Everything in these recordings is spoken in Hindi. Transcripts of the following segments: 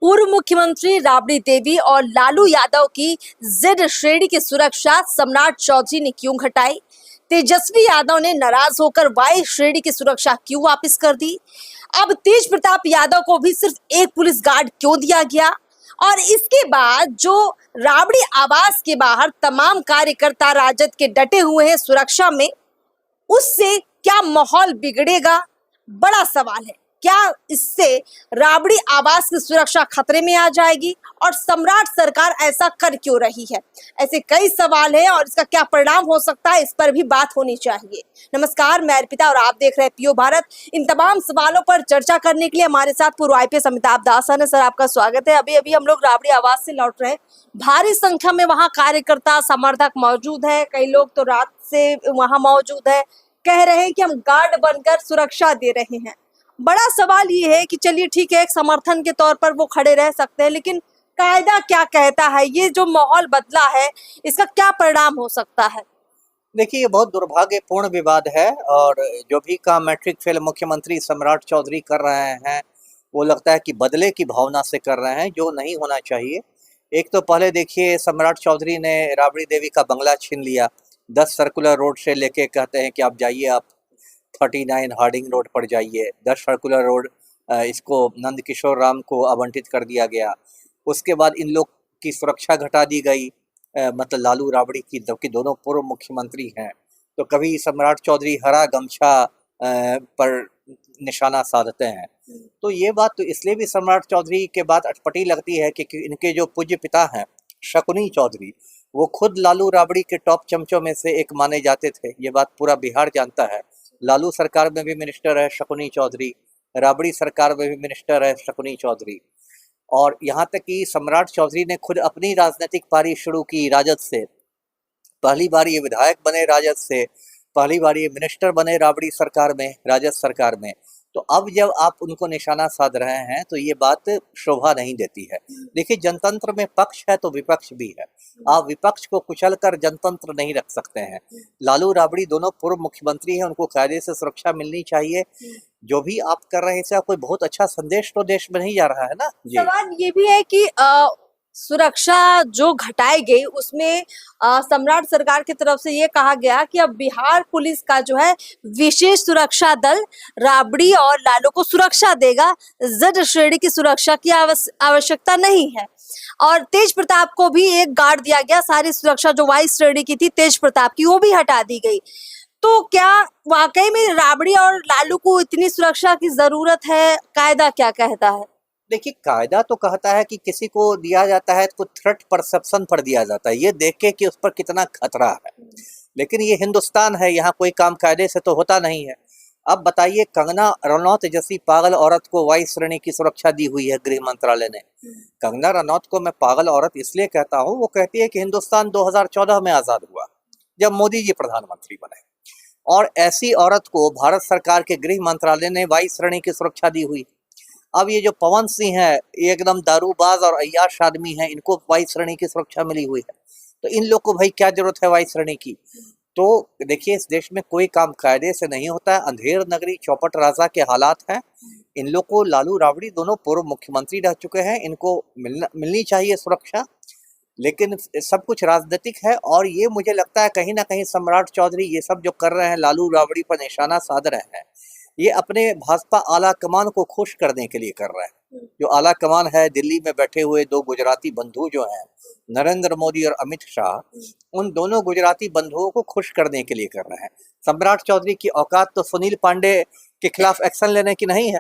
पूर्व मुख्यमंत्री राबड़ी देवी और लालू यादव की जेड श्रेणी की सुरक्षा सम्राट चौधरी ने क्यों घटाई? तेजस्वी यादव ने नाराज होकर वाई श्रेणी की सुरक्षा क्यों वापस कर दी? अब तेज प्रताप यादव को भी सिर्फ एक पुलिस गार्ड क्यों दिया गया? और इसके बाद जो राबड़ी आवास के बाहर तमाम कार्यकर्ता राजद के डटे हुए हैं सुरक्षा में, उससे क्या माहौल बिगड़ेगा? बड़ा सवाल है। क्या इससे राबड़ी आवास की सुरक्षा खतरे में आ जाएगी? और सम्राट सरकार ऐसा कर क्यों रही है? ऐसे कई सवाल हैं और इसका क्या परिणाम हो सकता है, इस पर भी बात होनी चाहिए। नमस्कार, मैं अर्पिता और आप देख रहे हैं पीओ भारत। इन तमाम सवालों पर चर्चा करने के लिए हमारे साथ पूर्व आईपीएस अमिताभ दास है। सर, आपका स्वागत है। अभी अभी हम लोग राबड़ी आवास से लौट रहे हैं। भारी संख्या में वहाँ कार्यकर्ता समर्थक मौजूद है। कई लोग तो रात से वहाँ मौजूद है, कह रहे हैं कि हम गार्ड बनकर सुरक्षा दे रहे हैं। बड़ा सवाल ये है कि चलिए ठीक है, एक समर्थन के तौर पर वो खड़े रह सकते हैं, लेकिन कायदा क्या कहता है? ये जो माहौल बदला है, इसका क्या परिणाम हो सकता है? देखिए, ये बहुत दुर्भाग्यपूर्ण विवाद है और जो भी काम मैट्रिक फेल मुख्यमंत्री सम्राट चौधरी कर रहे हैं, वो लगता है कि बदले की भावना से कर रहे हैं, जो नहीं होना चाहिए। एक तो पहले देखिए, सम्राट चौधरी ने राबड़ी देवी का बंगला छीन लिया। 10 सर्कुलर रोड से लेके कहते हैं कि आप जाइए, आप 39 हार्डिंग रोड पर जाइए। 10 सर्कुलर रोड इसको नंद किशोर राम को आवंटित कर दिया गया। उसके बाद इन लोग की सुरक्षा घटा दी गई, मतलब लालू राबड़ी की, जबकि दोनों पूर्व मुख्यमंत्री हैं। तो कभी सम्राट चौधरी हरा गमछा पर निशाना साधते हैं। तो ये बात तो इसलिए भी सम्राट चौधरी के बाद अटपटी लगती है कि इनके जो पूज्य पिता हैं शकुनी चौधरी, वो खुद लालू राबड़ी के टॉप चमचों में से एक माने जाते थे। ये बात पूरा बिहार जानता है। लालू सरकार में भी मिनिस्टर है शकुनी चौधरी, राबड़ी सरकार में भी मिनिस्टर है शकुनी चौधरी। और यहाँ तक कि सम्राट चौधरी ने खुद अपनी राजनीतिक पारी शुरू की राजद से। पहली बार ये विधायक बने राजद से, पहली बार ये मिनिस्टर बने राबड़ी सरकार में, राजद सरकार में। तो अब जब आप उनको निशाना साध रहे हैं तो ये बात शोभा नहीं देती है। देखिए, जनतंत्र में पक्ष है तो विपक्ष भी है। आप विपक्ष को कुचल कर जनतंत्र नहीं रख सकते हैं। लालू राबड़ी दोनों पूर्व मुख्यमंत्री हैं, उनको कायदे से सुरक्षा मिलनी चाहिए। जो भी आप कर रहे हैं, इससे कोई बहुत अच्छा संदेश तो देश में नहीं जा रहा है ना जी। सवाल ये भी है कि सुरक्षा जो घटाई गई उसमें सम्राट सरकार की तरफ से ये कहा गया कि अब बिहार पुलिस का जो है विशेष सुरक्षा दल राबड़ी और लालू को सुरक्षा देगा। जेड श्रेणी की सुरक्षा की आवश्यकता नहीं है। और तेज प्रताप को भी एक गार्ड दिया गया। सारी सुरक्षा जो वाई श्रेणी की थी तेज प्रताप की, वो भी हटा दी गई। तो क्या वाकई में राबड़ी और लालू को इतनी सुरक्षा की जरूरत है? कायदा क्या कहता है? देखिए, कायदा तो कहता है कि किसी को दिया जाता है तो थ्रेट परसेप्शन पर दिया जाता है, ये देख के कि उस पर कितना खतरा है। लेकिन ये हिंदुस्तान है, यहाँ कोई काम कायदे से तो होता नहीं है। अब बताइए, कंगना रनौत जैसी पागल औरत को वाई श्रेणी की सुरक्षा दी हुई है गृह मंत्रालय ने। कंगना रनौत को मैं पागल औरत इसलिए कहता हूँ, वो कहती है कि हिंदुस्तान 2014 में आजाद हुआ जब मोदी जी प्रधानमंत्री बने, और ऐसी औरत को भारत सरकार के गृह मंत्रालय ने वाई श्रेणी की सुरक्षा दी हुई। अब ये जो पवन सिंह है, ये एकदम दारूबाज और अय्याश आदमी है, इनको वाई श्रेणी की सुरक्षा मिली हुई है। तो इन लोग को भाई क्या जरूरत है वाई श्रेणी की? तो देखिए, इस देश में कोई काम कायदे से नहीं होता है। अंधेर नगरी चौपट राजा के हालात हैं। इन लोग को, लालू राबड़ी दोनों पूर्व मुख्यमंत्री रह चुके हैं, इनको मिलनी चाहिए सुरक्षा। लेकिन सब कुछ राजनीतिक है और ये मुझे लगता है कहीं ना कहीं सम्राट चौधरी ये सब जो कर रहे हैं, लालू राबड़ी पर निशाना साध रहे हैं, ये अपने भाजपा आला कमान को खुश करने के लिए कर रहे हैं। जो आला कमान है, दिल्ली में बैठे हुए दो गुजराती बंधु जो हैं, नरेंद्र मोदी और अमित शाह, उन दोनों गुजराती बंधुओं को खुश करने के लिए कर रहे हैं। सम्राट चौधरी की औकात तो सुनील पांडे के खिलाफ एक्शन लेने की नहीं है।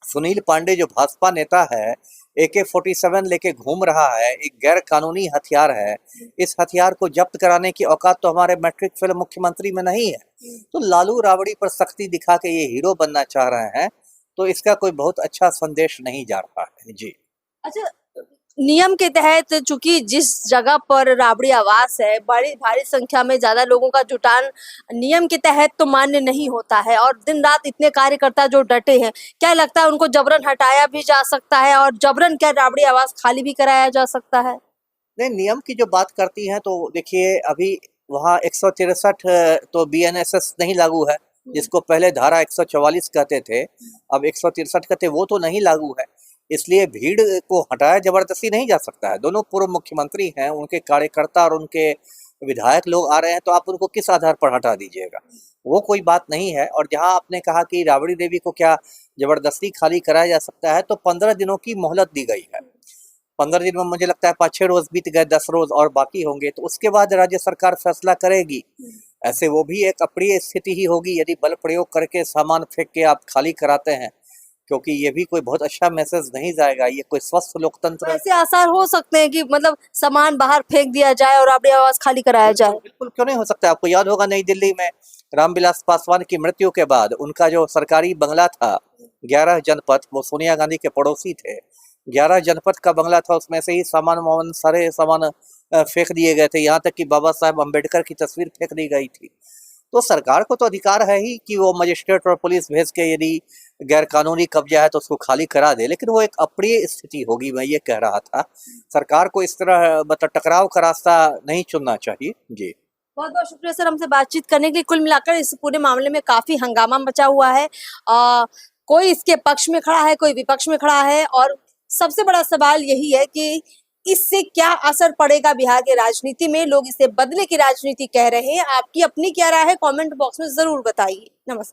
सुनील पांडे जो भाजपा नेता है, AK-47 लेके घूम रहा है, एक गैर कानूनी हथियार है। इस हथियार को जब्त कराने की औकात तो हमारे मैट्रिक फेल मुख्यमंत्री में नहीं है। तो लालू राबड़ी पर सख्ती दिखा के ये हीरो बनना चाह रहे हैं, तो इसका कोई बहुत अच्छा संदेश नहीं जा रहा है जी। अच्छा, नियम के तहत चूंकि जिस जगह पर राबड़ी आवास है, बड़ी भारी संख्या में ज्यादा लोगों का जुटान नियम के तहत तो मान्य नहीं होता है, और दिन रात इतने कार्यकर्ता जो डटे हैं, क्या लगता है उनको जबरन हटाया भी जा सकता है? और जबरन क्या राबड़ी आवास खाली भी कराया जा सकता है? नहीं, नियम की जो बात करती हैं तो देखिए, अभी वहाँ 163 तो BNSS नहीं लागू है, जिसको पहले धारा 144 कहते थे, अब 163 कहते, वो तो नहीं लागू है। इसलिए भीड़ को हटाया जबरदस्ती नहीं जा सकता है। दोनों पूर्व मुख्यमंत्री हैं, उनके कार्यकर्ता और उनके विधायक लोग आ रहे हैं, तो आप उनको किस आधार पर हटा दीजिएगा? वो कोई बात नहीं है। और जहां आपने कहा कि राबड़ी देवी को क्या जबरदस्ती खाली कराया जा सकता है, तो 15 दिनों की मोहलत दी गई है। 15 दिन में मुझे लगता है 5-6 रोज बीत गए, 10 रोज और बाकी होंगे, तो उसके बाद राज्य सरकार फैसला करेगी। ऐसे वो भी एक अप्रिय स्थिति ही होगी यदि बल प्रयोग करके सामान फेंक के आप खाली कराते हैं, क्योंकि ये भी कोई बहुत अच्छा मैसेज नहीं जाएगा। ये कोई स्वस्थ लोकतंत्र ऐसे आसार हो सकते हैं कि मतलब सामान बाहर फेंक दिया जाए और राबड़ी आवास खाली कराया जाए। बिल्कुल क्यों नहीं हो सकता। आपको याद होगा नई दिल्ली में रामविलास पासवान की मृत्यु के बाद उनका जो सरकारी बंगला था 11 जनपथ, वो सोनिया गांधी के पड़ोसी थे, 11 जनपथ का बंगला था, उसमें से ही सामान सारे सामान फेंक दिए गए थे। यहाँ तक कि बाबा साहब अम्बेडकर की तस्वीर फेंक दी गई थी। तो सरकार को तो अधिकार है ही कि वो मजिस्ट्रेट और पुलिस भेज के यदि गैर कानूनी कब्जा है तो उसको खाली करा दे, लेकिन वो एक अप्रिय स्थिति होगी। मैं ये कह रहा था, सरकार को इस तरह मतलब टकराव का रास्ता नहीं चुनना चाहिए। जी बहुत बहुत शुक्रिया सर हमसे बातचीत करने के लिए। कुल मिलाकर इस पूरे मामले में काफी हंगामा मचा हुआ है। कोई इसके पक्ष में खड़ा है, कोई विपक्ष में खड़ा है, और सबसे बड़ा सवाल यही है कि इससे क्या असर पड़ेगा बिहार के राजनीति में। लोग इसे बदले की राजनीति कह रहे हैं। आपकी अपनी क्या राय है, कमेंट बॉक्स में जरूर बताइए। नमस्कार।